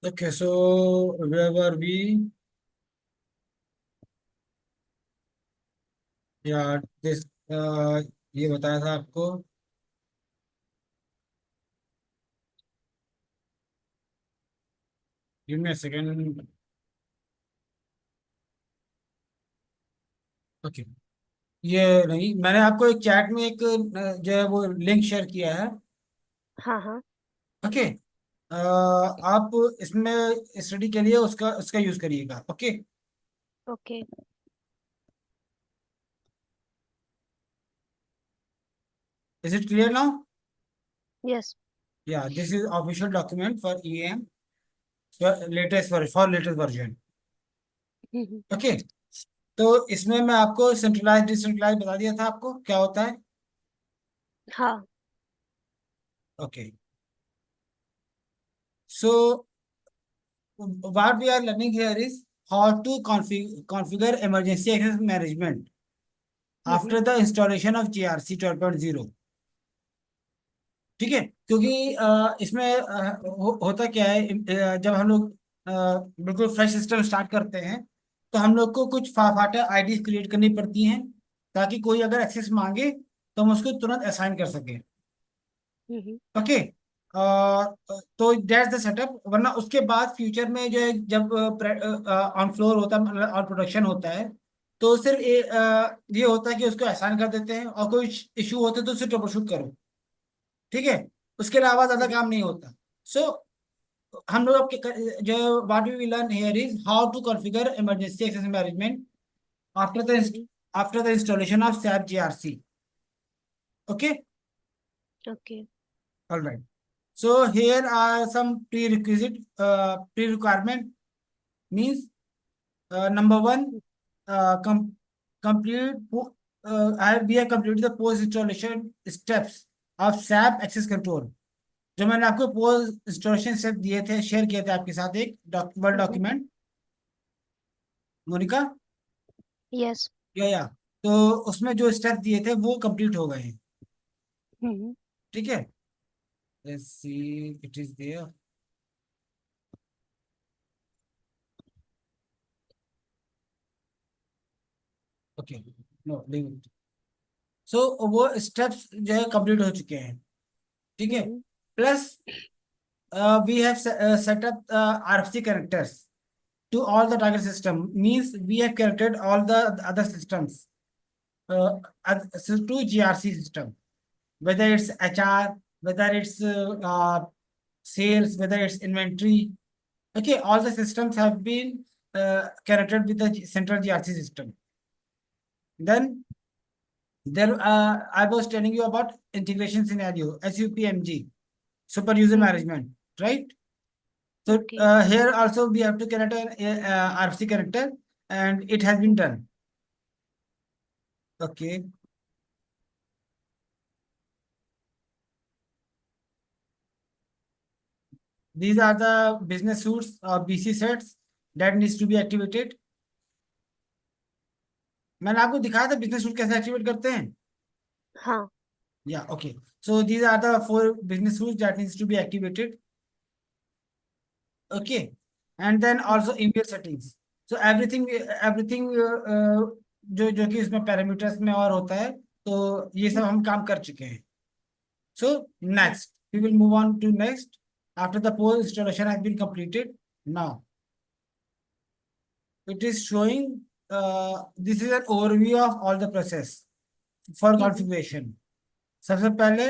Okay, so where were we? Yeah, this ये बताया था आपको. Give me a second. Okay. ये नहीं, मैंने आपको एक चैट में एक जो है वो लिंक शेयर किया है. हाँ हाँ। ओके. आप इसमें स्टडी के लिए उसका उसका यूज करिएगा. Okay. Okay. Is it clear now? Yes. Yeah this is official document for EM, latest version. Hmm. Okay. तो इसमें मैं आपको सेंट्रलाइज डिसेंट्रलाइज बता दिया था आपको क्या होता है. हाँ। Okay. So what we are learning here is how to configure emergency access management hmm. after the installation of GRC 12.0. ठीक है, क्योंकि ओके। इसमें होता क्या है, जब हम लोग बिल्कुल फ्रेश सिस्टम स्टार्ट करते हैं तो हम लोग को कुछ फाफाटा आईडी क्रिएट करनी पड़ती हैं, ताकि कोई अगर एक्सेस मांगे तो हम उसको तुरंत असाइन कर सकें. हम्म। ओके. तो दैट्स द सेटअप. वरना उसके बाद फ्यूचर में जो है, जब ऑन फ्लोर होता है, मतलब ऑन प्रोडक्शन होता है, तो सिर्फ ये होता है कि उसको एहसान कर देते हैं और कोई इशू होता है तो उसे ट्रबल शूट करो. ठीक है. उसके अलावा ज्यादा हम्म। काम नहीं होता. सो हम लोग जो what we learn here is how to configure emergency access management after the hmm. After the installation of SAP GRC. Okay. Okay. All right. So here are some pre-requirement means, number one, complete. We have completed the post installation steps of SAP Access Control. जो मैंने आपको post installation step दिए थे, share किए थे आपके साथ एक वर्ड हम्म। डॉक्यूमेंट. मोनिका. यस। या तो उसमें जो स्टेप दिए थे वो कंप्लीट हो गए हैं. हम्म। ठीक है. Let's see. It is there. Okay. No leave it. So वो स्टेप्स जो है कंप्लीट हो चुके हैं. ठीक है. Hmm. Plus we have set up RFC connectors to all the target system. Means we have connected all the other systems to GRC system, whether it's HR, whether it's sales, whether it's inventory. Okay, all the systems have been connected with the central GRC system. Then there, I was telling you about integration scenario, SUPMG, super user hmm. management, right? So okay. here also we have to connect an RFC connector, and it has been done. Okay. These are the business suites or BC sets that needs to be activated. मैंने आपको दिखाया था business suit कैसे activate करते हैं. हाँ। Yeah. Okay. So these are the 4 business rules that needs to be activated. Okay. And then also email settings. So everything जो जो कि इसमें पैरामीटर्स में और होता है, तो ये सब हम काम कर चुके हैं. So next, we will move on to next after the post installation has been completed. Now it is showing, this is an overview of all the process for configuration. सबसे पहले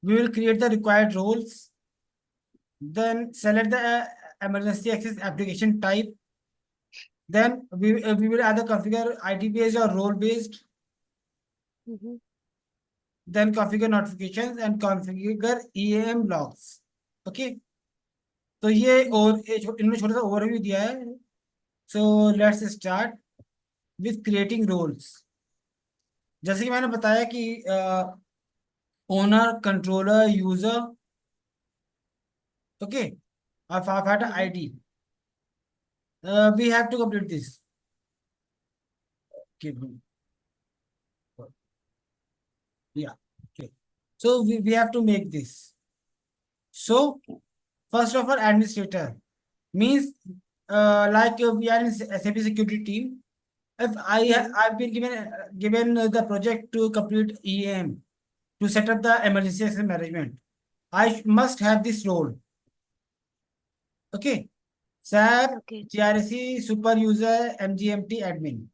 we will create the required roles, then select the emergency access application type, then we will either configure ID based or role based, hmm. then configure notifications and configure EAM logs. Okay. तो ये और इन्होंने छोटा सा overview दिया है. So let's start with creating roles. जैसे कि मैंने बताया कि ओनर, कंट्रोलर, यूजर. ओके. और fighter ID. We have to complete this. Yeah. Okay. So we have to make this. So first of all administrator. means like we are in SAP security team. If I've been given the project to complete EAM to set up the emergency access management, I must have this role. Okay, SAP Okay. GRC super user MGMT admin.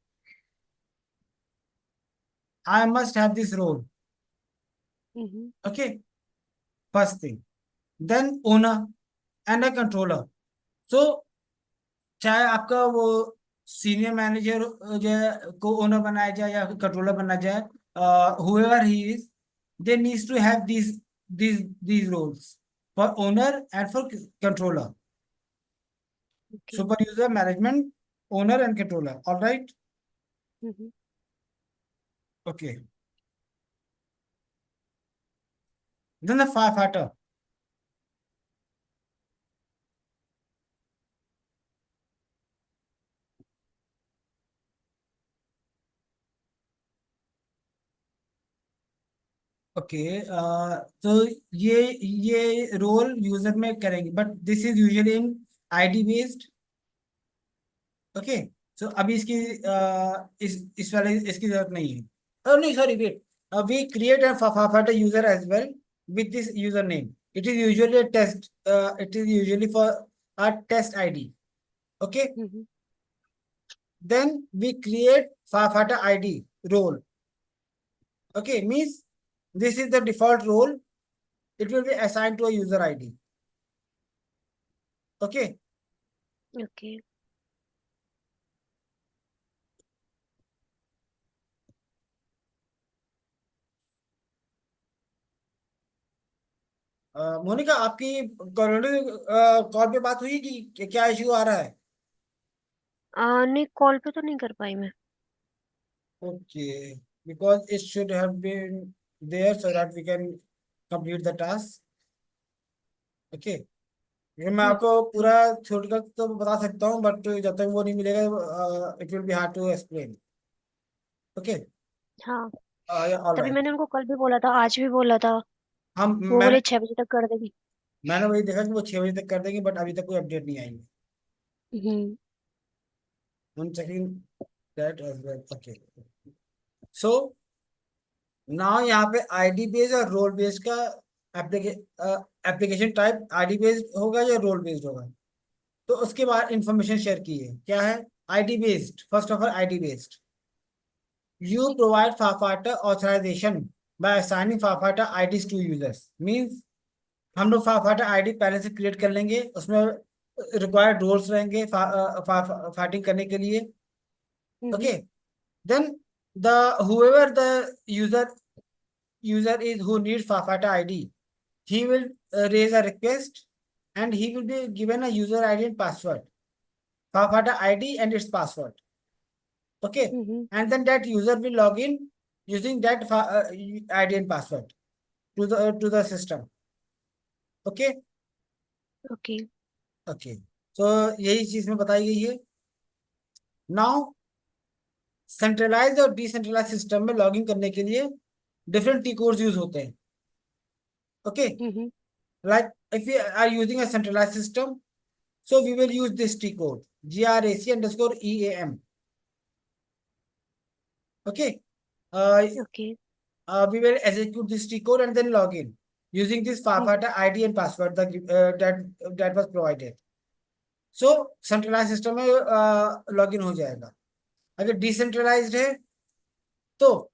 I must have this role. Mm-hmm. Okay, first thing. Then owner and a controller. So चाहे आपका वो senior manager जो है, को owner बनाया जाए या controller बनाया जाए, whoever he is, they needs to have these roles for owner and for controller. Okay. Super user management, owner and controller. All right. Mm-hmm. Okay. Then the firefighter. Okay, तो ये role user में करेंगे, but this is usually in ID based. Okay, so अभी इसकी इस वाले इसकी जरूरत नहीं है. Oh नहीं, sorry, wait. We create a firefighter user as well with this username. It is usually a test. It is usually for a test ID. Okay. Mm-hmm. Then we create firefighter ID role. Okay, means this is the default role. It will be assigned to a user ID. Okay. Okay. Monika, आपकी call पे बात हुई कि क्या issue आ रहा है? नहीं, call पे तो नहीं कर पाई मैं. Okay, because it should have been there so that we can complete the task. Okay, ये मैं हम्म. आपको पूरा छोड़ कर तो बता सकता हूँ, बट जब तक वो नहीं मिलेगा it will be hard to explain. Okay. हाँ, ऑल तभी राइट. मैंने उनको कल भी बोला था, आज भी बोला था. हम वो मैंने बोले 6 बजे तक कर देगी. मैंने वही देखा कि वो 6 बजे तक कर देंगे, बट अभी तक कोई अपडेट नहीं आई है. हम्म. I'm checking that as well. Okay. So now यहाँ पे आईडी बेस्ड और रोल बेस्ड का एप्लीकेशन टाइप आईडी बेस्ड होगा या रोल बेस्ड होगा. तो उसके बाद इंफॉर्मेशन शेयर की है, क्या है? ID based. First of all, ID based. You provide फाफाटा ऑथराइजेशन बाय असाइनिंग फाफाटा आईडीज टू यूजर्स. मींस हम लोग फाफाटा आईडी पहले से क्रिएट कर लेंगे, उसमें रिक्वायर्ड रोल्स रहेंगे फाइटिंग करने के लिए. Hmm. Okay. Then the whoever the user user is who needs FAFATA ID, he will raise a request and he will be given a user ID and password. FAFATA ID and its password. Okay. Hmm. And then that user will log in using that ID and password to the system. Okay. Okay. Okay. So यही चीज में बताई गई है. Now centralise और decentralise system में login करने के लिए डिफरेंट टी कोड्स यूज होते हैं. Okay. Hmm. Like if we are using a centralized system, so we will use this T code, GRAC_EAM. Okay. Uh, okay. we will execute this T code and then log in using this hmm. FAFATA ID and password that was provided. So centralized system में log in हो जाएगा. अगर decentralized है तो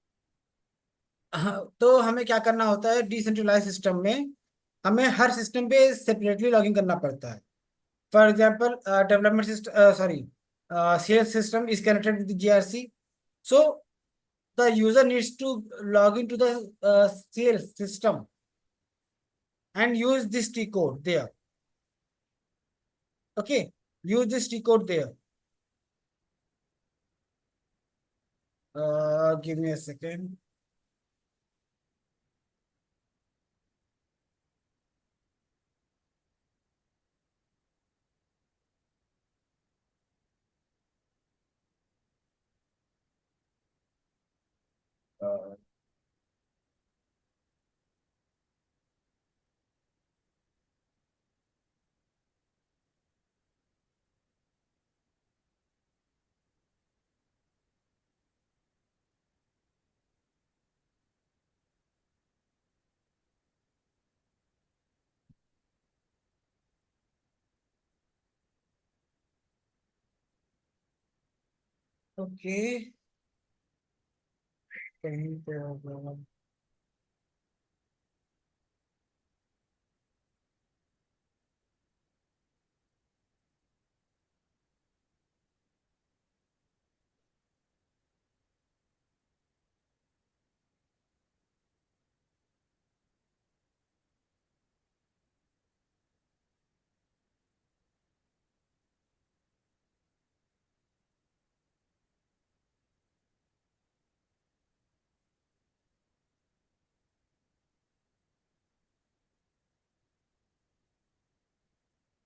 तो हमें क्या करना होता है? डिसेंट्रलाइज सिस्टम में हमें हर सिस्टम पे सेपरेटली लॉगिन करना पड़ता है. For example, development system, sorry, sales system is connected with the GRC. So the user needs to log into the sales system and use this T code there. Okay, use this T code there. Give me a second. Uh, okay, कहीं पे होगा।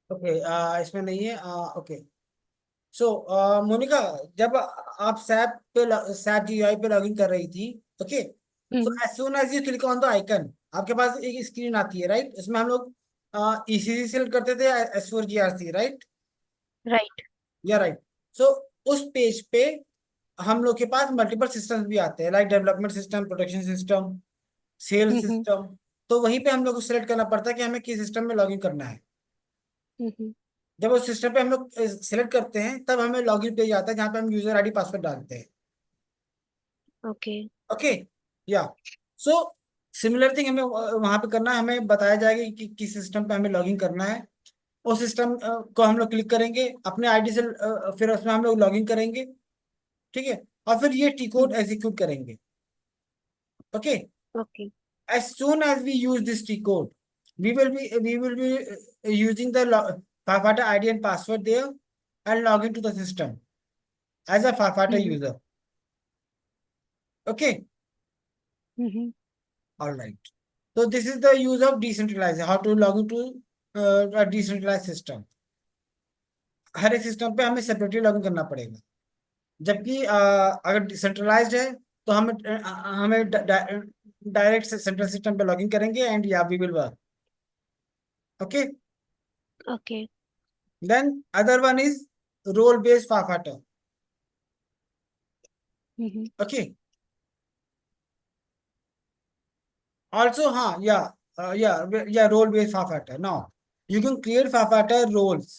Okay, इसमें नहीं है। Okay, सो मोनिका, जब आप SAP GUI पे login कर रही थी, okay, so hmm. As soon as you click on the icon, आपके पास एक स्क्रीन आती है, राइट? इसमें हम लोग ईसीसी सेलेक्ट करते थे, S4 GRC, राइट? राइट। या राइट। सो उस पेज पे हम लोग के पास मल्टीपल सिस्टम्स भी आते हैं, like development system, production system, sales hmm. System. तो वहीं पे हम लोग को सिलेक्ट करना पड़ता है कि हमें किस सिस्टम में लॉगिन करना है। हम्म। जब उस सिस्टम पे हम लोग सिलेक्ट करते हैं, तब हमें लॉगिन पेज आता है जहाँ पे हम यूजर आईडी पासवर्ड डालते हैं। ओके। ओके, या सो सिमिलर थिंग हमें वहां पे करना है। हमें बताया जाएगा कि किस सिस्टम पे हमें लॉगिन करना है। उस सिस्टम को हम लोग क्लिक करेंगे अपने आईडी से, फिर उसमें हम लोग लॉगिन करेंगे, ठीक है? और फिर ये टी कोड हम्म। एग्जीक्यूट करेंगे। Okay, okay. as soon as we use this T code, we will be using the Firefighter ID and password there and log into the system as a Firefighter hmm. user. Okay, hmm. all right. So this is the use of decentralized. How to log into a decentralized system. हर एक system पे हमें separately login करना पड़ेगा। जबकि अगर decentralised है तो हमें डायरेक्ट सेंट्रल सिस्टम पे लॉगिन करेंगे एंड या we will work. Okay, okay. then other one is role based firefighter. Hmm. Okay, also yeah, role based firefighter. Now you can create firefighter roles.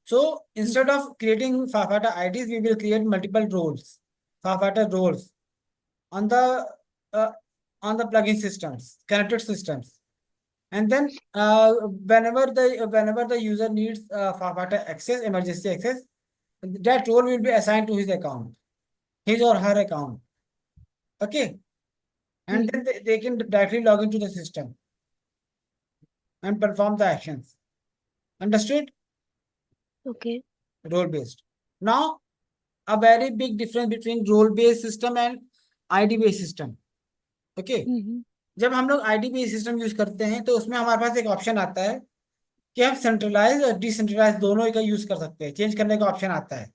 So instead hmm. of creating firefighter IDs, we will create multiple roles, firefighter roles on the uh, plugin systems, connected systems. And then whenever the user needs firefighter access, emergency access, that role will be assigned to his account, his or her account. Okay, and then hmm. they can directly log into the system and perform the actions. Understood? Okay. Role based. Now, a very big difference between role based system and ID based system. Okay, हम्म। जब हम लोग ID based system use करते हैं तो उसमें हमारे पास एक option आता है कि हम सेंट्रलाइज और डिसेंट्रलाइज दोनों का यूज कर सकते हैं, चेंज करने का ऑप्शन आता है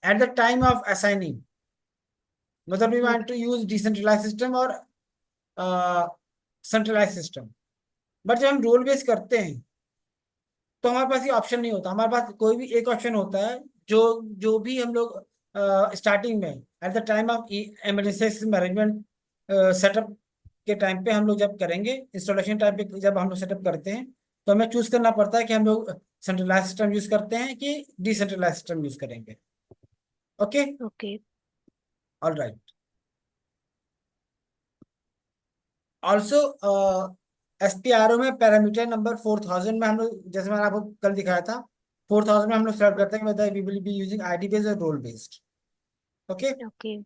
at the time of assigning, मतलब we want to use decentralize system और सेंट्रलाइज सिस्टम। बट जब हम रोल बेस करते हैं तो हमारे पास ये ऑप्शन नहीं होता। हमारे पास कोई भी एक ऑप्शन होता है, जो जो भी हम लोग स्टार्टिंग में eight the time of emergency management setup के टाइम पे हम लोग जब करेंगे, इंस्टॉलेशन टाइम पे जब हम लोग सेटअप करते हैं, तो हमें चूज करना पड़ता है कि हम लोग सेंट्रलाइज सिस्टम यूज करते हैं कि डिसेंट्रलाइज सिस्टम यूज करेंगे। Okay, okay. All right. Also SPRO में पैरामीटर नंबर 4000 में हम लोग, जैसे मैंने आपको कल दिखाया था, 4000 में हम लोग सेलेक्ट करते हैं whether we will be using ID based or role based. Okay, okay.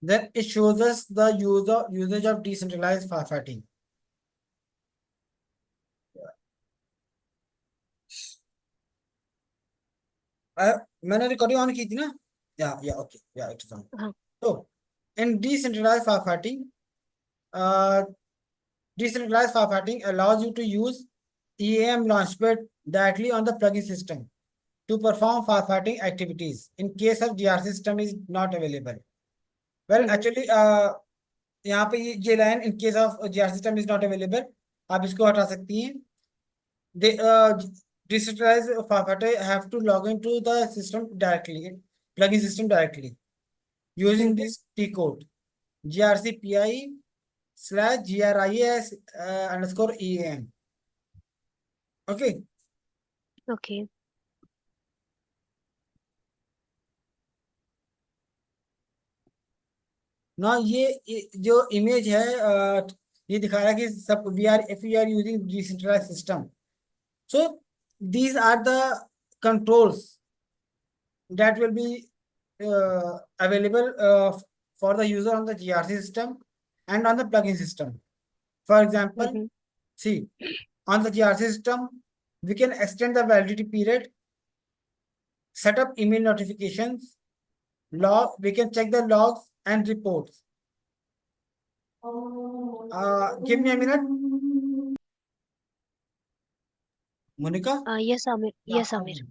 then it shows us the usage of decentralized firefighting. मैंने रिकॉर्डिंग ऑन की थी ना? या ओके, या इट्स ऑन। हाँ। तो in decentralized firefighting, uh, decentralized firefighting allows you to use EAM launchpad directly on the plugin system to perform firefighting activities in case of GRC system is not available. Well, actually, यहाँ पे ये line in case of GRC system is not available, आप इसको हटा सकती हैं। They decentralized firefighter have to log into the system directly, plugin system directly using hmm. this T code GRC PI /GRIS_EAM. Okay. Okay. ना ये जो image है ये दिखा रहा है कि सब we are using decentralised system, so these are the controls that will be available for the user on the GRC system and on the plugin system. For example, Mm-hmm. see, on the GRC system, we can extend the validity period, set up email notifications, we can check the logs and reports. Give me a minute. Monica? Yes, Amir. Yeah, Yes, Amir. okay.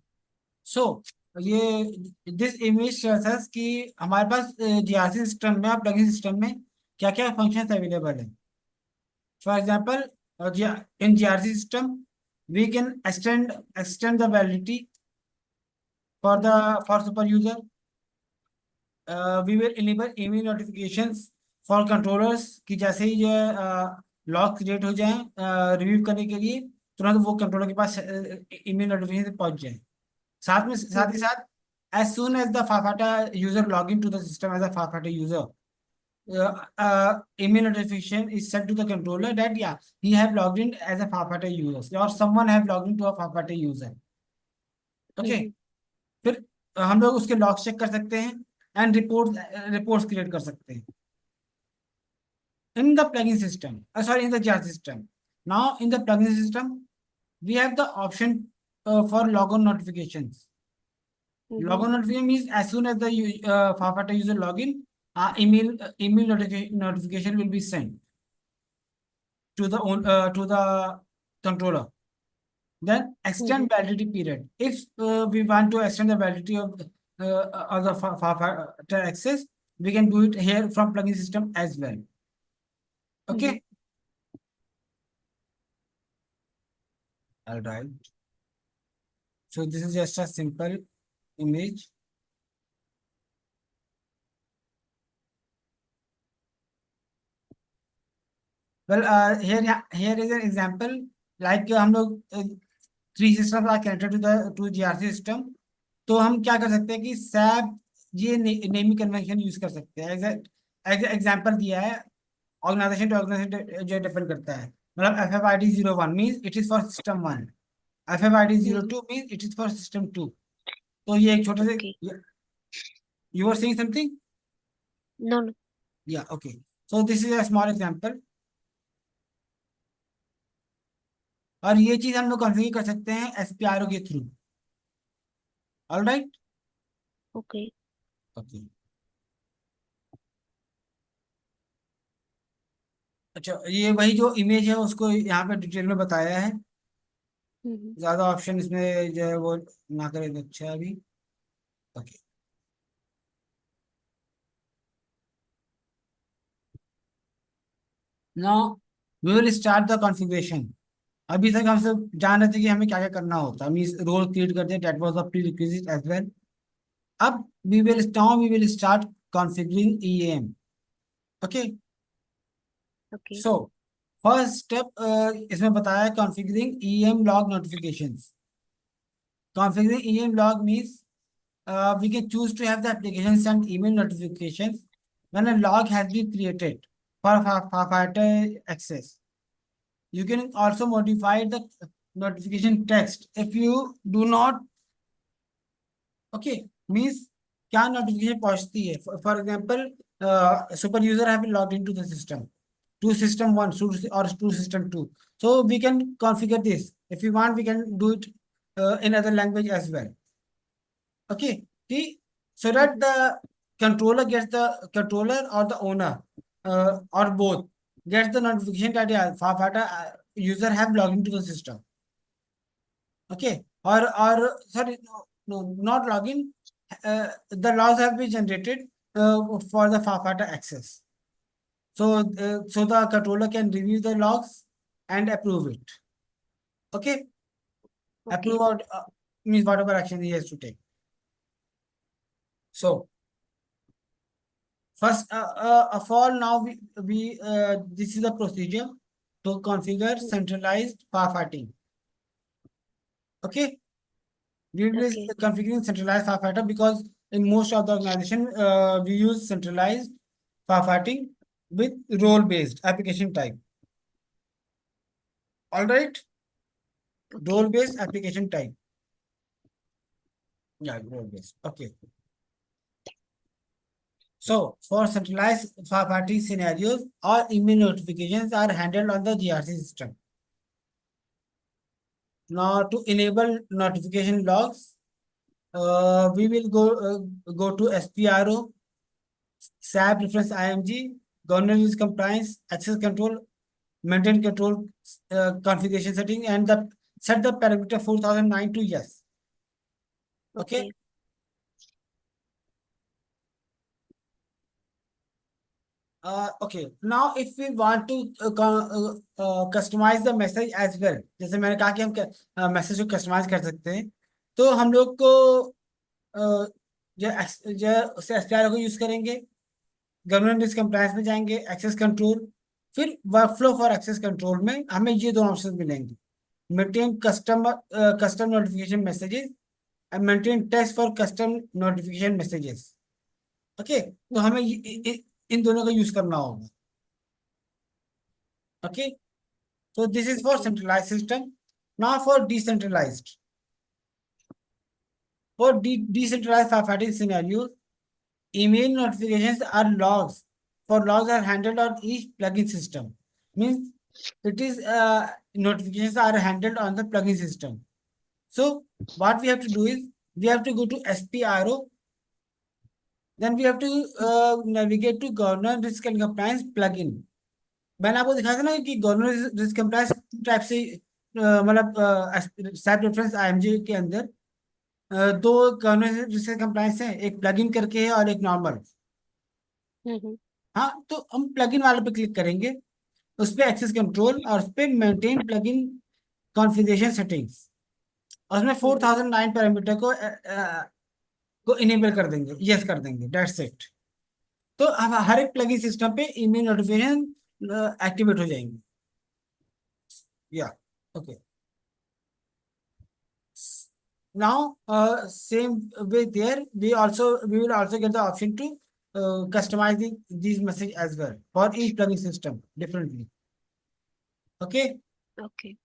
So ये this image shows us कि हमारे पास GRC system में और plugin system में क्या क्या functions available है. For example, in GRC system we can extend the validity for the for super user. We will enable email notifications for controllers कि जैसे ही ये लॉग क्रिएट हो जाए रिव्यू करने के लिए तुरंत वो कंट्रोलर के पास ईमेल नोटिफिकेशन पहुंच जाए. साथ ही Mm-hmm. साथ, as soon as the Farfata user log into the system as a Farfata user, email notification is sent to the controller that yeah, he have logged in as a Farfata user or someone have logged into a Farfata user. Okay. Mm-hmm. फिर हम लोग उसके log check कर सकते हैं and reports create कर सकते हैं in the plugin system. Sorry, in the jar system. Now in the plugin system, we have the option for logon notifications. Mm-hmm. Logon notification means as soon as the Farfata user login, email notification will be sent to the controller. Then Mm-hmm. extend validity period. If we want to extend the validity of the Farfata access, we can do it here from plugin system as well. Mm-hmm. Okay. All right. So this is just a simple image. Well, here is an example. Like हम लोग three systems are connected to the GRC system. तो हम क्या कर सकते हैं कि SAP ये नेमिंग कन्वेंशन यूज कर सकते हैं. एग्जाम्पल दिया है. ऑर्गेनाइजेशन टू ऑर्गेनाइजेशन जो डिपेंड करता है. मतलब FFID 01 means it is for system 1, FFID 02 Mm-hmm. Means it is for system 2. तो ये एक छोटे से, Okay. You are saying something. No, no. Yeah, okay. So this is a small example. और ये चीज हम लोग कॉन्फ़िगर कर सकते हैं SPRO के through. All right. Okay. Okay. अच्छा, ये वही जो इमेज है उसको यहाँ पे डिटेल में बताया है. Mm-hmm. ज्यादा ऑप्शन इसमें जो है वो ना करे तो अच्छा है अभी. Okay. Now we will start the configuration. अभी तक हम सब जान रहे थे कि हमें क्या क्या करना होता है. हम रोल क्रिएट करते हैं, that was the prerequisite as well. अब we will start configuring EAM. Okay. Okay. So first step इसमें बताया configuring EAM log notifications. Configuring EAM log means we can choose to have the application send email notifications when a log has been created for firefighter access. You can also modify the notification text if you do not. Okay, means क्या notification पहुंचती है. For example, super user have been logged into the system to system 1 or to system 2. So we can configure this. If you want, we can do it in other language as well. Okay, see, so that Mm-hmm. the controller or the owner or both gets the notification that yeah, Farfata user have logged into the system. Okay, or sorry, no, not login. The logs have been generated for the Farfata access. So the controller can review the logs and approve it. Okay, approve Okay. or means whatever action he has to take. So First of all, now we this is the procedure to configure centralized firefighting. Okay, we will be Okay. configuring centralized firefighter because in most of the organization we use centralized firefighting with role-based application type. All right, Okay. role-based application type. Yeah, role-based. Okay. So for centralized firefighting scenarios, all email notifications are handled on the GRC system. Now to enable notification logs, we will go to SPRO, SAP reference IMG, governance compliance, access control, maintain control, configuration setting, and the set the parameter 4009 to yes. Okay. Okay. Okay. Now if we want to customize the message as well, जैसे मैंने कहा कि हम message को customise कर सकते हैं, तो हम लोग को जो SPR को यूज करेंगे, गवर्नमेंट रिस्क कंप्लायंस में जाएंगे, एक्सेस कंट्रोल, फिर वर्कफ्लो फॉर एक्सेस कंट्रोल में हमें ये दोनों ऑप्शन मिलेंगे, maintain custom notification messages and maintain test for custom notification messages. Okay, तो हमें इन दोनों का यूज करना होगा. Okay, so this is for Okay. centralized system. Now for decentralized. For decentralized firefighting scenarios, email notifications are logs. For logs are handled on each plugin system. Means it is notifications are handled on the plugin system. So what we have to do is we have to go to SPRO. Then we have to navigate to governance risk and compliance plugin. मैंने आपको दिखाया था ना कि government risk compliance type से मतलब SAP reference IMG के अंदर दो गवर्नमेंट रिस्क कंप्लायंस है, एक प्लगइन करके है और एक नॉर्मल. हम्म. हाँ, तो हम प्लगइन वाले पे क्लिक करेंगे, उस पे एक्सेस कंट्रोल और उस पे मेंटेन प्लगइन कॉन्फ़िगरेशन सेटिंग्स, और उसमें 4009 पैरामीटर को इनेबल कर देंगे, यस कर देंगे, दैट्स इट. तो अब हर एक प्लगइन सिस्टम पे ईमेल नोटिफिकेशन एक्टिवेट हो जाएंगे. या okay. Now same way there we will also get the option to customize these message as well for each plugin system differently. Okay. Okay.